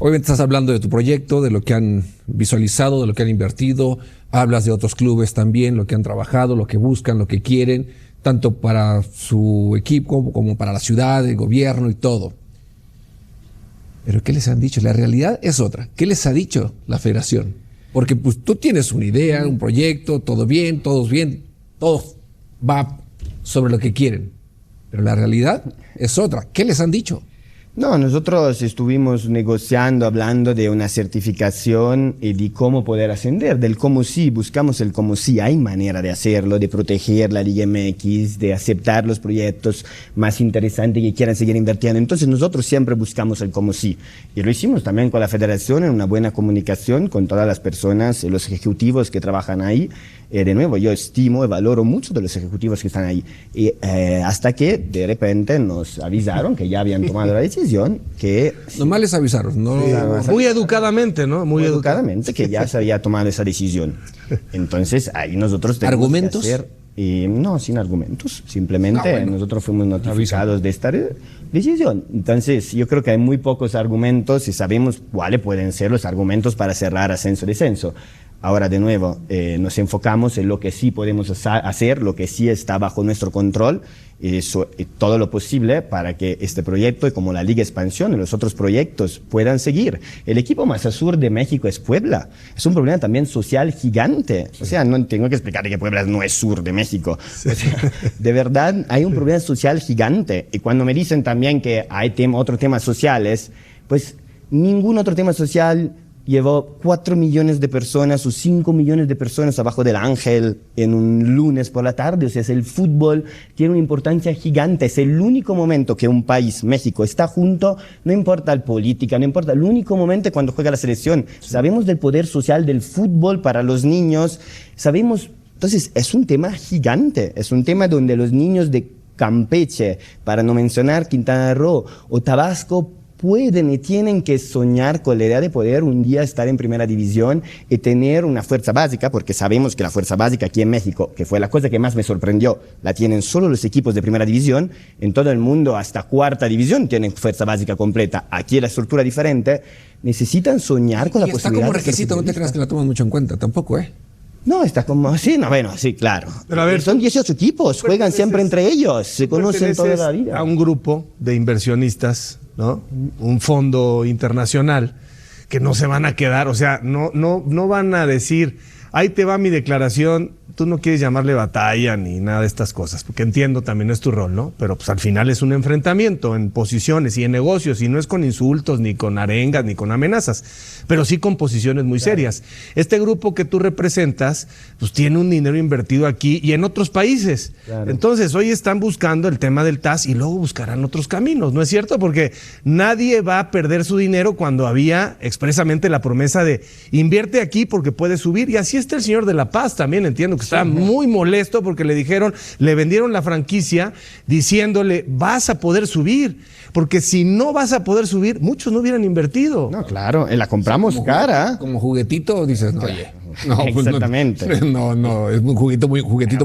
Obviamente estás hablando de tu proyecto, de lo que han visualizado, de lo que han invertido, hablas de otros clubes también, lo que han trabajado, lo que buscan, lo que quieren, tanto para su equipo como para la ciudad, el gobierno y todo. Pero ¿qué les han dicho? La realidad es otra. ¿Qué les ha dicho la federación? Porque pues tú tienes una idea, un proyecto, todo bien, todo va sobre lo que quieren. Pero la realidad es otra. ¿Qué les han dicho? No, nosotros estuvimos negociando, hablando de una certificación y de cómo poder ascender, del cómo sí, buscamos el cómo sí, hay manera de hacerlo, de proteger la Liga MX, de aceptar los proyectos más interesantes que quieran seguir invirtiendo. Entonces nosotros siempre buscamos el cómo sí. Y lo hicimos también con la federación en una buena comunicación con todas las personas, los ejecutivos que trabajan ahí. De nuevo, yo estimo y valoro mucho de los ejecutivos que están ahí. Y, hasta que de repente nos avisaron que ya habían tomado la decisión, que... Nomás les avisaron, ¿no? Muy educadamente, ¿no? Muy educadamente, que ya se había tomado esa decisión. Entonces, ahí nosotros tenemos ¿Argumentos? que hacer... no, sin argumentos. Simplemente nosotros fuimos notificados de esta decisión. Entonces, yo creo que hay muy pocos argumentos y sabemos cuáles pueden ser los argumentos para cerrar ascenso-descenso. Ahora, de nuevo, nos enfocamos en lo que sí podemos hacer, lo que sí está bajo nuestro control, y todo lo posible para que este proyecto, y como la Liga Expansión y los otros proyectos, puedan seguir. El equipo más al sur de México es Puebla. Es un problema también social gigante. O sea, no tengo que explicar que Puebla no es sur de México. O sea, de verdad, hay un problema social gigante. Y cuando me dicen también que hay otros temas sociales, pues ningún otro tema social llevó 4 millones de personas o 5 millones de personas abajo del Ángel en un lunes por la tarde. O sea, el fútbol tiene una importancia gigante. Es el único momento que un país, México, está junto, no importa la política, no importa, el único momento cuando juega la selección. Sabemos del poder social del fútbol para los niños, sabemos, entonces es un tema gigante, es un tema donde los niños de Campeche, para no mencionar Quintana Roo o Tabasco, pueden y tienen que soñar con la idea de poder un día estar en primera división y tener una fuerza básica, porque sabemos que la fuerza básica aquí en México, que fue la cosa que más me sorprendió, la tienen solo los equipos de primera división. En todo el mundo hasta cuarta división tienen fuerza básica completa. Aquí la estructura diferente. Necesitan soñar con la posibilidad. Está como requisito, no te creas que la toman mucho en cuenta, tampoco, ¿eh? No, está como, sí, no, bueno, sí, claro. Pero a ver, son 18 equipos, juegan siempre entre ellos, se conocen toda la vida. A un grupo de inversionistas, ¿no? Un fondo internacional que no se van a quedar, o sea, no van a decir, ahí te va mi declaración, tú no quieres llamarle batalla ni nada de estas cosas, porque entiendo también es tu rol, ¿no? Pero pues al final es un enfrentamiento en posiciones y en negocios, y no es con insultos, ni con arengas, ni con amenazas, pero sí con posiciones muy serias. Este grupo que tú representas, pues tiene un dinero invertido aquí y en otros países. Claro. Entonces, hoy están buscando el tema del TAS y luego buscarán otros caminos, ¿no es cierto? Porque nadie va a perder su dinero cuando había expresamente la promesa de invierte aquí porque puede subir, y así está el señor de La Paz también, entiendo que está muy molesto porque le dijeron, le vendieron la franquicia diciéndole, vas a poder subir, porque si no vas a poder subir, muchos no hubieran invertido. No, claro, la compramos cara. Como juguetito, dices, no, oye. No, exactamente. Pues no, es un juguetito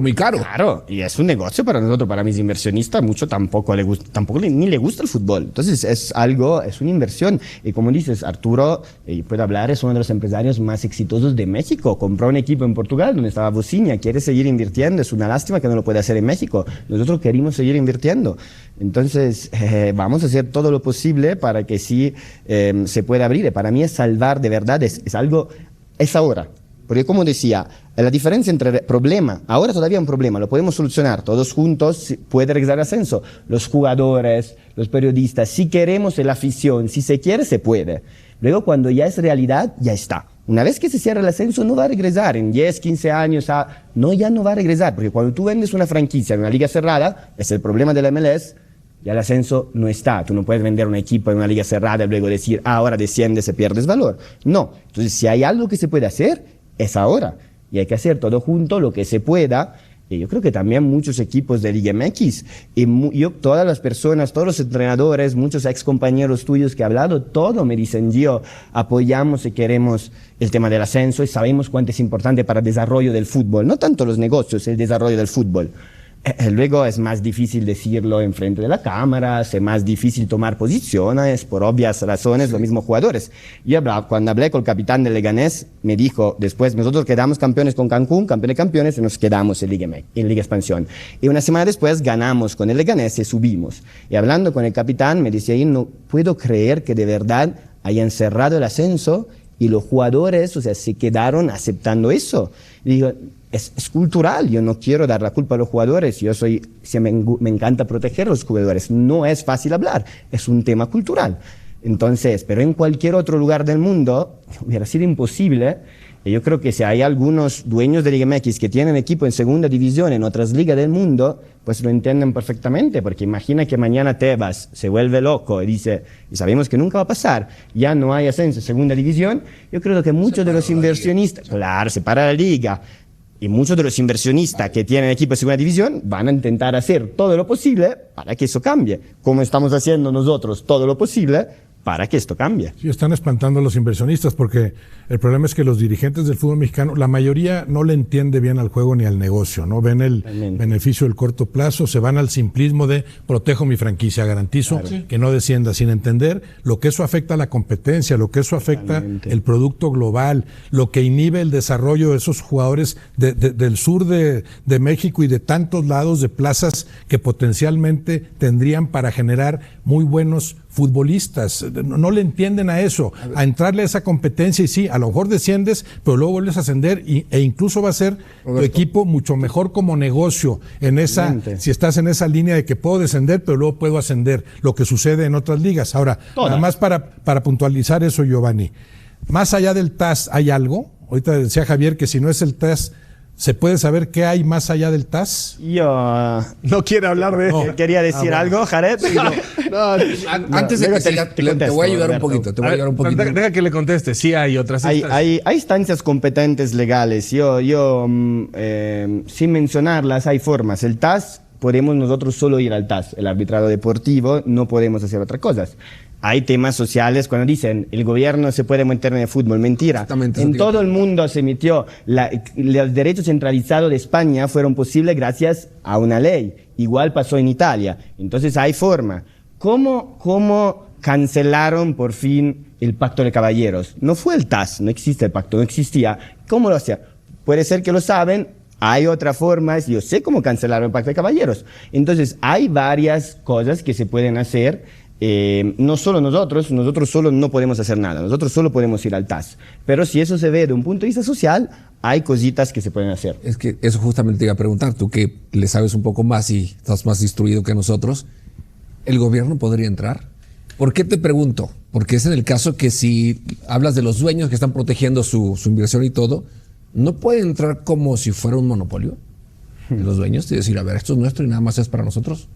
muy caro. Claro, y es un negocio para nosotros, para mis inversionistas, mucho tampoco ni le gusta el fútbol. Entonces es una inversión. Y como dices, Arturo, puedo hablar, es uno de los empresarios más exitosos de México. Compró un equipo en Portugal donde estaba Bociña, quiere seguir invirtiendo. Es una lástima que no lo puede hacer en México. Nosotros queremos seguir invirtiendo. Entonces vamos a hacer todo lo posible para que sí se pueda abrir. Y para mí es salvar, de verdad, es algo, es ahora. Porque como decía, la diferencia entre problema, ahora todavía un problema, lo podemos solucionar todos juntos, puede regresar el ascenso. Los jugadores, los periodistas, si queremos la afición, si se quiere, se puede. Luego cuando ya es realidad, ya está. Una vez que se cierra el ascenso, no va a regresar. En 10, 15 años, ya no va a regresar. Porque cuando tú vendes una franquicia en una liga cerrada, es el problema de la MLS, ya el ascenso no está. Tú no puedes vender un equipo en una liga cerrada y luego decir, ahora desciende, se pierdes valor. No. Entonces, si hay algo que se puede hacer, es ahora, y hay que hacer todo junto lo que se pueda. Y yo creo que también muchos equipos de Liga MX, todas las personas, todos los entrenadores, muchos ex compañeros tuyos que he hablado, todo me dicen, apoyamos y queremos el tema del ascenso y sabemos cuánto es importante para el desarrollo del fútbol, no tanto los negocios, el desarrollo del fútbol. Luego es más difícil decirlo enfrente de la cámara, es más difícil tomar posiciones por obvias razones, los mismos jugadores. Cuando hablé con el capitán del Leganés, me dijo después, nosotros quedamos campeones con Cancún, campeón de campeones, y nos quedamos en Liga Expansión. Y una semana después ganamos con el Leganés y subimos. Y hablando con el capitán, me decía, no puedo creer que de verdad hayan cerrado el ascenso y los jugadores, o sea, se quedaron aceptando eso. Y digo, es cultural, yo no quiero dar la culpa a los jugadores, me encanta proteger a los jugadores, no es fácil hablar, es un tema cultural. Entonces, pero en cualquier otro lugar del mundo hubiera sido imposible. Y yo creo que si hay algunos dueños de Liga MX que tienen equipo en segunda división en otras ligas del mundo, pues lo entienden perfectamente, porque imagina que mañana Tebas se vuelve loco y dice, y sabemos que nunca va a pasar, ya no hay ascenso en segunda división. Yo creo que muchos de los inversionistas, claro, se para la liga, y muchos de los inversionistas que tienen equipo de segunda división van a intentar hacer todo lo posible para que eso cambie, como estamos haciendo nosotros todo lo posible para que esto cambie. Sí, están espantando a los inversionistas porque el problema es que los dirigentes del fútbol mexicano, la mayoría no le entiende bien al juego ni al negocio, ¿no? Ven el beneficio del corto plazo, se van al simplismo de protejo mi franquicia, garantizo que no descienda, sin entender lo que eso afecta a la competencia, lo que eso afecta el producto global, lo que inhibe el desarrollo de esos jugadores del sur de México y de tantos lados de plazas que potencialmente tendrían para generar muy buenos futbolistas. No le entienden a eso, a entrarle a esa competencia, y sí, a lo mejor desciendes, pero luego vuelves a ascender e incluso va a ser tu equipo mucho mejor como negocio en esa, si estás en esa línea de que puedo descender, pero luego puedo ascender, lo que sucede en otras ligas. Ahora, nada más para puntualizar eso, Giovanni, más allá del TAS, ¿hay algo? Ahorita decía Javier que si no es el TAS, ¿se puede saber qué hay más allá del TAS? Yo no quiere hablar de eso. ¿Quería decir algo, Jared? Sí, antes de que siga, te voy a ayudar un poquito. Deja que le conteste. Sí hay otras hay instancias competentes legales. Sin mencionarlas, hay formas. El TAS, podemos nosotros solo ir al TAS. El arbitrado deportivo, no podemos hacer otras cosas. Hay temas sociales cuando dicen el gobierno se puede meter en el fútbol. Mentira. En todo el mundo se emitió. Los derechos centralizados de España fueron posibles gracias a una ley. Igual pasó en Italia. Entonces hay forma. ¿Cómo cancelaron por fin el Pacto de Caballeros? No fue el TAS, no existe el pacto, no existía. ¿Cómo lo hacía? Puede ser que lo saben. Hay otra forma, yo sé cómo cancelaron el Pacto de Caballeros. Entonces hay varias cosas que se pueden hacer. No solo nosotros solo no podemos hacer nada, nosotros solo podemos ir al TAS. Pero si eso se ve de un punto de vista social, hay cositas que se pueden hacer. Es que eso justamente te iba a preguntar, tú que le sabes un poco más y estás más instruido que nosotros, ¿el gobierno podría entrar? ¿Por qué te pregunto? Porque es en el caso que si hablas de los dueños que están protegiendo su inversión y todo, ¿no puede entrar como si fuera un monopolio de los dueños y decir, a ver, esto es nuestro y nada más es para nosotros?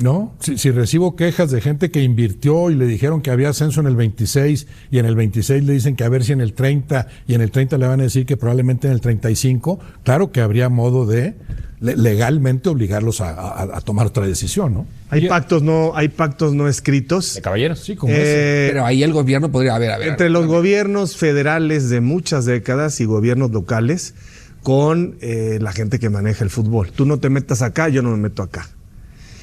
No, si recibo quejas de gente que invirtió y le dijeron que había ascenso en el 26 y en el 26 le dicen que a ver si en el 30 y en el 30 le van a decir que probablemente en el 35, claro que habría modo de legalmente obligarlos a tomar otra decisión, ¿no? Hay pactos no escritos. De caballeros. Sí, como ese. Pero ahí el gobierno podría, a ver. Entre los gobiernos federales de muchas décadas y gobiernos locales con la gente que maneja el fútbol. Tú no te metas acá, yo no me meto acá.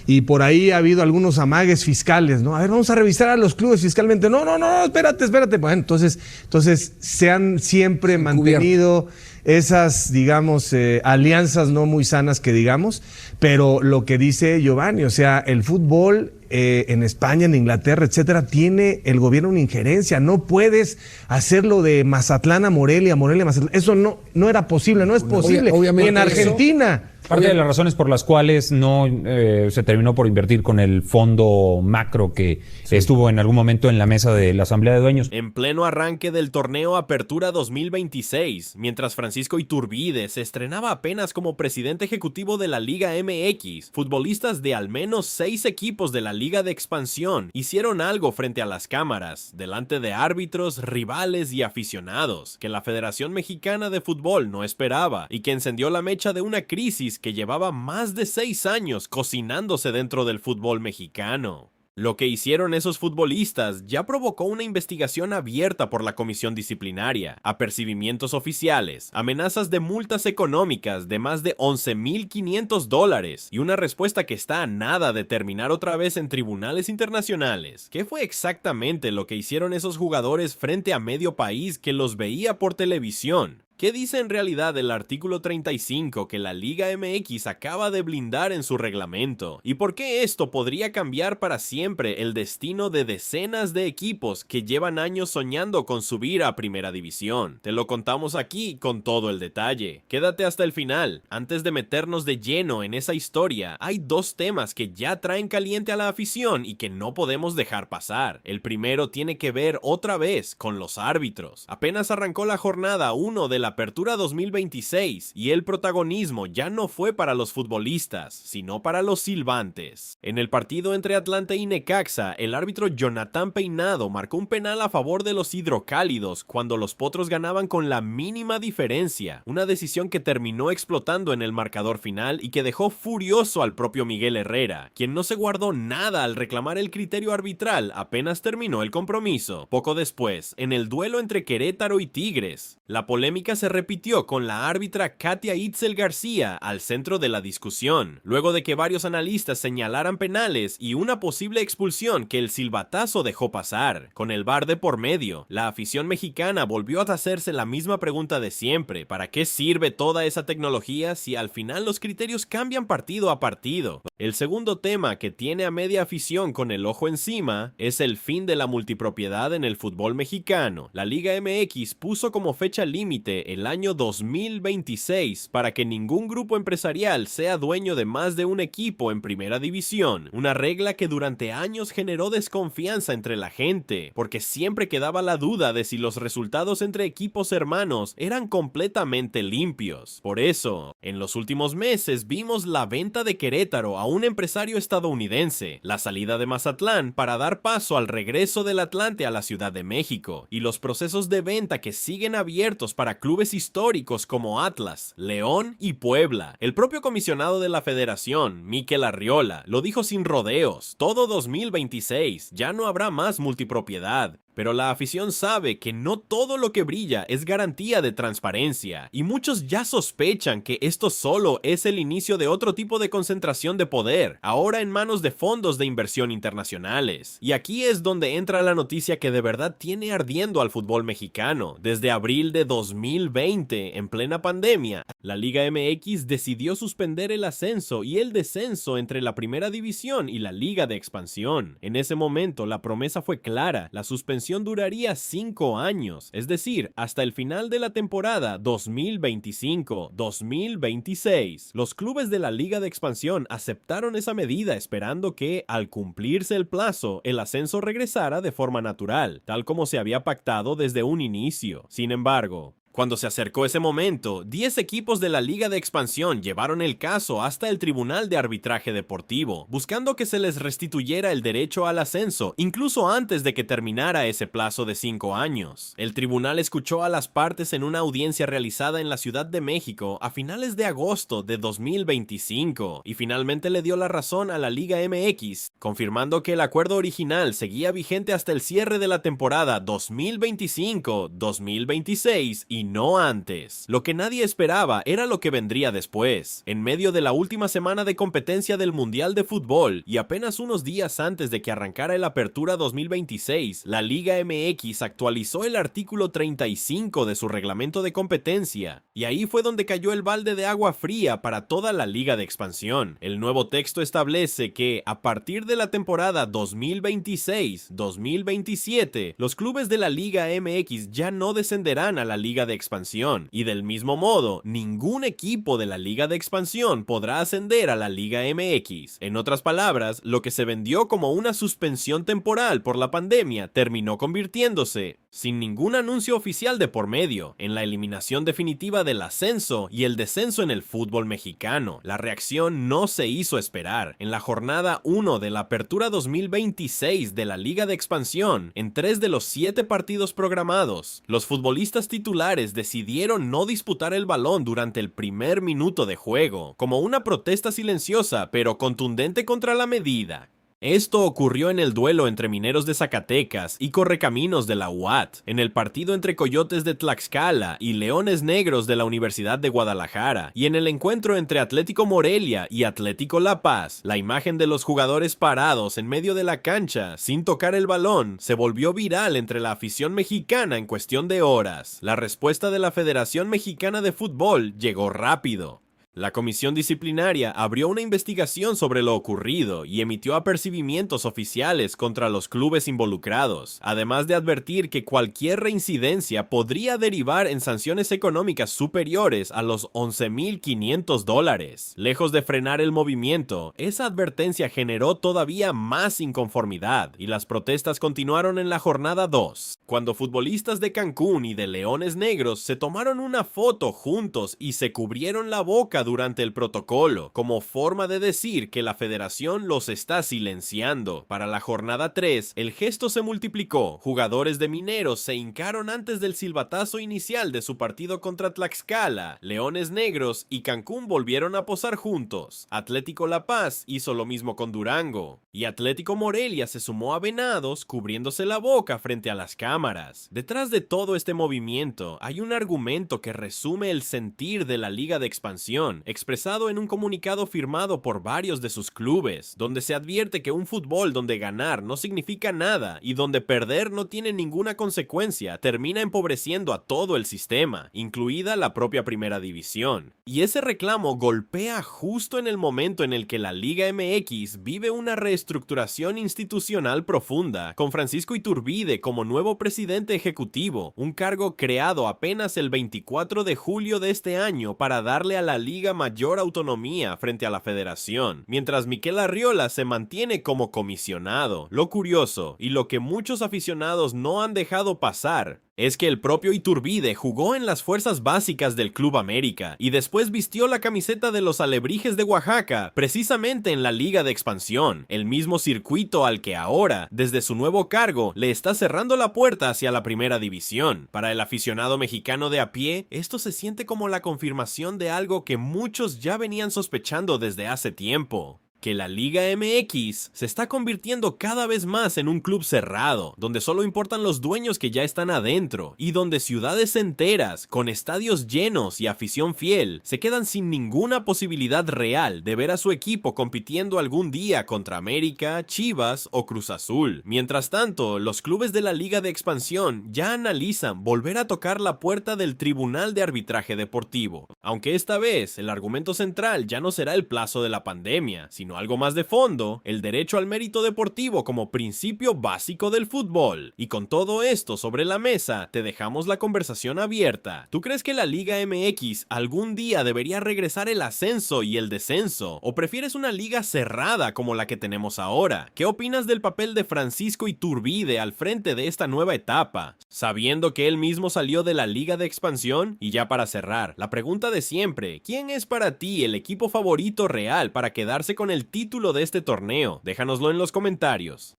Y por ahí ha habido algunos amagues fiscales, ¿no? A ver, vamos a revisar a los clubes fiscalmente. No, espérate. Bueno, entonces se han siempre mantenido esas, digamos, alianzas no muy sanas que digamos, pero lo que dice Giovanni, o sea, el fútbol en España, en Inglaterra, etcétera, tiene el gobierno una injerencia. No puedes hacerlo de Mazatlán a Morelia, Mazatlán. Eso no era posible, no es posible. Obviamente, ni en Argentina. Parte de las razones por las cuales no se terminó por invertir con el fondo macro que estuvo en algún momento en la mesa de la Asamblea de Dueños. En pleno arranque del torneo Apertura 2026, mientras Francisco Iturbide se estrenaba apenas como presidente ejecutivo de la Liga MX, futbolistas de al menos 6 equipos de la Liga de Expansión hicieron algo frente a las cámaras, delante de árbitros, rivales y aficionados, que la Federación Mexicana de Fútbol no esperaba y que encendió la mecha de una crisis que llevaba más de 6 años cocinándose dentro del fútbol mexicano. Lo que hicieron esos futbolistas ya provocó una investigación abierta por la comisión disciplinaria, apercibimientos oficiales, amenazas de multas económicas de más de $11,500 y una respuesta que está a nada de terminar otra vez en tribunales internacionales. ¿Qué fue exactamente lo que hicieron esos jugadores frente a medio país que los veía por televisión? ¿Qué dice en realidad el artículo 35 que la Liga MX acaba de blindar en su reglamento? ¿Y por qué esto podría cambiar para siempre el destino de decenas de equipos que llevan años soñando con subir a Primera División? Te lo contamos aquí con todo el detalle. Quédate hasta el final. Antes de meternos de lleno en esa historia, hay dos temas que ya traen caliente a la afición y que no podemos dejar pasar. El primero tiene que ver otra vez con los árbitros. Apenas arrancó la jornada 1 de la Apertura 2026 y el protagonismo ya no fue para los futbolistas, sino para los silbantes. En el partido entre Atlante y Necaxa, el árbitro Jonathan Peinado marcó un penal a favor de los hidrocálidos cuando los potros ganaban con la mínima diferencia, una decisión que terminó explotando en el marcador final y que dejó furioso al propio Miguel Herrera, quien no se guardó nada al reclamar el criterio arbitral apenas terminó el compromiso. Poco después, en el duelo entre Querétaro y Tigres, la polémica se repitió con la árbitra Katia Itzel García al centro de la discusión, luego de que varios analistas señalaran penales y una posible expulsión que el silbatazo dejó pasar. Con el VAR de por medio, la afición mexicana volvió a hacerse la misma pregunta de siempre: ¿para qué sirve toda esa tecnología si al final los criterios cambian partido a partido? El segundo tema que tiene a media afición con el ojo encima es el fin de la multipropiedad en el fútbol mexicano. La Liga MX puso como fecha límite el año 2026 para que ningún grupo empresarial sea dueño de más de un equipo en Primera División, una regla que durante años generó desconfianza entre la gente, porque siempre quedaba la duda de si los resultados entre equipos hermanos eran completamente limpios. Por eso, en los últimos meses vimos la venta de Querétaro a un empresario estadounidense, la salida de Mazatlán para dar paso al regreso del Atlante a la Ciudad de México, y los procesos de venta que siguen abiertos para clubes históricos como Atlas, León y Puebla. El propio comisionado de la federación, Mikel Arriola, lo dijo sin rodeos: todo 2026 ya no habrá más multipropiedad. Pero la afición sabe que no todo lo que brilla es garantía de transparencia, y muchos ya sospechan que esto solo es el inicio de otro tipo de concentración de poder, ahora en manos de fondos de inversión internacionales. Y aquí es donde entra la noticia que de verdad tiene ardiendo al fútbol mexicano. Desde abril de 2020, en plena pandemia, la Liga MX decidió suspender el ascenso y el descenso entre la Primera División y la Liga de Expansión. En ese momento la promesa fue clara: la suspensión duraría 5 años, es decir, hasta el final de la temporada 2025-2026. Los clubes de la Liga de Expansión aceptaron esa medida, esperando que, al cumplirse el plazo, el ascenso regresara de forma natural, tal como se había pactado desde un inicio. Sin embargo, cuando se acercó ese momento, 10 equipos de la Liga de Expansión llevaron el caso hasta el Tribunal de Arbitraje Deportivo, buscando que se les restituyera el derecho al ascenso, incluso antes de que terminara ese plazo de 5 años. El tribunal escuchó a las partes en una audiencia realizada en la Ciudad de México a finales de agosto de 2025, y finalmente le dio la razón a la Liga MX, confirmando que el acuerdo original seguía vigente hasta el cierre de la temporada 2025-2026 y no antes. Lo que nadie esperaba era lo que vendría después. En medio de la última semana de competencia del Mundial de Fútbol y apenas unos días antes de que arrancara el Apertura 2026, la Liga MX actualizó el artículo 35 de su reglamento de competencia, y ahí fue donde cayó el balde de agua fría para toda la Liga de Expansión. El nuevo texto establece que, a partir de la temporada 2026-2027, los clubes de la Liga MX ya no descenderán a la Liga de Expansión, y del mismo modo, ningún equipo de la Liga de Expansión podrá ascender a la Liga MX. En otras palabras, lo que se vendió como una suspensión temporal por la pandemia terminó convirtiéndose, sin ningún anuncio oficial de por medio, en la eliminación definitiva del ascenso y el descenso en el fútbol mexicano. La reacción no se hizo esperar. En la jornada 1 de la Apertura 2026 de la Liga de Expansión, en 3 de los 7 partidos programados, los futbolistas titulares decidieron no disputar el balón durante el primer minuto de juego, como una protesta silenciosa pero contundente contra la medida. Esto ocurrió en el duelo entre Mineros de Zacatecas y Correcaminos de la UAT, en el partido entre Coyotes de Tlaxcala y Leones Negros de la Universidad de Guadalajara, y en el encuentro entre Atlético Morelia y Atlético La Paz. La imagen de los jugadores parados en medio de la cancha, sin tocar el balón, se volvió viral entre la afición mexicana en cuestión de horas. La respuesta de la Federación Mexicana de Fútbol llegó rápido. La comisión disciplinaria abrió una investigación sobre lo ocurrido y emitió apercibimientos oficiales contra los clubes involucrados, además de advertir que cualquier reincidencia podría derivar en sanciones económicas superiores a los $11,500. Lejos de frenar el movimiento, esa advertencia generó todavía más inconformidad y las protestas continuaron en la jornada 2, cuando futbolistas de Cancún y de Leones Negros se tomaron una foto juntos y se cubrieron la boca durante el protocolo, como forma de decir que la federación los está silenciando. Para la jornada 3, el gesto se multiplicó. Jugadores de Mineros se hincaron antes del silbatazo inicial de su partido contra Tlaxcala. Leones Negros y Cancún volvieron a posar juntos. Atlético La Paz hizo lo mismo con Durango. Y Atlético Morelia se sumó a Venados, cubriéndose la boca frente a las cámaras. Detrás de todo este movimiento, hay un argumento que resume el sentir de la Liga de Expansión, expresado en un comunicado firmado por varios de sus clubes, donde se advierte que un fútbol donde ganar no significa nada y donde perder no tiene ninguna consecuencia termina empobreciendo a todo el sistema, incluida la propia primera división. Y ese reclamo golpea justo en el momento en el que la Liga MX vive una reestructuración institucional profunda, con Francisco Iturbide como nuevo presidente ejecutivo, un cargo creado apenas el 24 de julio de este año para darle a la Liga mayor autonomía frente a la federación, mientras Miquel Arriola se mantiene como comisionado. Lo curioso, y lo que muchos aficionados no han dejado pasar, es que el propio Iturbide jugó en las fuerzas básicas del Club América y después vistió la camiseta de los Alebrijes de Oaxaca, precisamente en la Liga de Expansión, el mismo circuito al que ahora, desde su nuevo cargo, le está cerrando la puerta hacia la primera división. Para el aficionado mexicano de a pie, esto se siente como la confirmación de algo que muchos ya venían sospechando desde hace tiempo: que la Liga MX se está convirtiendo cada vez más en un club cerrado, donde solo importan los dueños que ya están adentro, y donde ciudades enteras, con estadios llenos y afición fiel, se quedan sin ninguna posibilidad real de ver a su equipo compitiendo algún día contra América, Chivas o Cruz Azul. Mientras tanto, los clubes de la Liga de Expansión ya analizan volver a tocar la puerta del Tribunal de Arbitraje Deportivo, aunque esta vez el argumento central ya no será el plazo de la pandemia, sino algo más de fondo: el derecho al mérito deportivo como principio básico del fútbol. Y con todo esto sobre la mesa, te dejamos la conversación abierta. ¿Tú crees que la Liga MX algún día debería regresar el ascenso y el descenso? ¿O prefieres una liga cerrada como la que tenemos ahora? ¿Qué opinas del papel de Francisco Iturbide al frente de esta nueva etapa, sabiendo que él mismo salió de la Liga de Expansión? Y ya para cerrar, la pregunta de siempre: ¿quién es para ti el equipo favorito real para quedarse con el título de este torneo? Déjanoslo en los comentarios.